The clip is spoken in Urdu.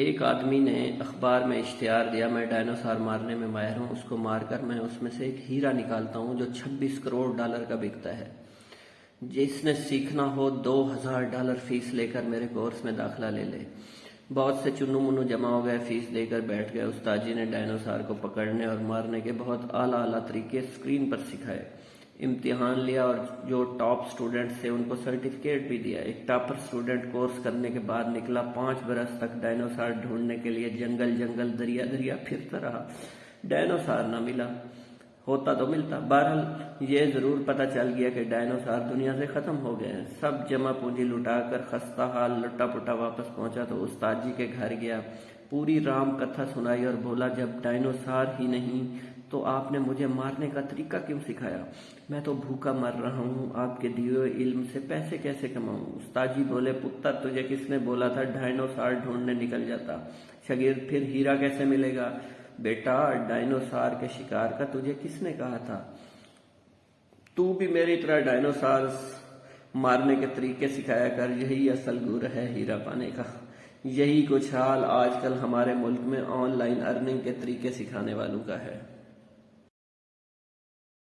ایک آدمی نے اخبار میں اشتہار دیا، میں ڈائنوسار مارنے میں ماہر ہوں، اس کو مار کر میں اس میں سے ایک ہیرا نکالتا ہوں جو $26 کروڑ کا بکتا ہے۔ جس نے سیکھنا ہو $2000 فیس لے کر میرے کورس میں داخلہ لے لے۔ بہت سے چنو منو جمع ہو گئے، فیس دے کر بیٹھ گئے۔ استاد جی نے ڈائنوسار کو پکڑنے اور مارنے کے بہت اعلیٰ طریقے اسکرین پر سکھائے۔ امتحان لیا اور جو ٹاپ سٹوڈنٹ تھے ان کو سرٹیفکیٹ بھی دیا۔ ایک ٹاپر سٹوڈنٹ کورس کرنے کے بعد نکلا، 5 برس تک ڈائنوسار ڈھونڈنے کے لیے جنگل دریا پھرتا رہا، ڈائنوسار نہ ملا، ہوتا تو ملتا۔ بہرحال یہ ضرور پتہ چل گیا کہ ڈائنوسار دنیا سے ختم ہو گئے ہیں۔ سب جمع پونجی لٹا کر خستہ حال لٹا پٹا واپس پہنچا تو استاد جی کے گھر گیا، پوری رام کتھا سنائی اور بولا، جب ڈائنوسار ہی نہیں تو آپ نے مجھے مارنے کا طریقہ کیوں سکھایا؟ میں تو بھوکا مر رہا ہوں، آپ کے دیے ہوئے علم سے پیسے کیسے کماؤں؟ استاد جی بولے، پتر تجھے کس نے بولا تھا ڈائنوسار ڈھونڈنے نکل جاتا؟ شاگرد، پھر ہیرا کیسے ملے گا؟ بیٹا، ڈائنوسار کے شکار کا تجھے کس نے کہا تھا؟ تو بھی میری طرح ڈائنوسار مارنے کے طریقے سکھایا کر، یہی اصل گر ہے ہیرا پانے کا۔ یہی کچھ حال آج کل ہمارے ملک میں آن لائن ارننگ کے طریقے سکھانے والوں کا ہے۔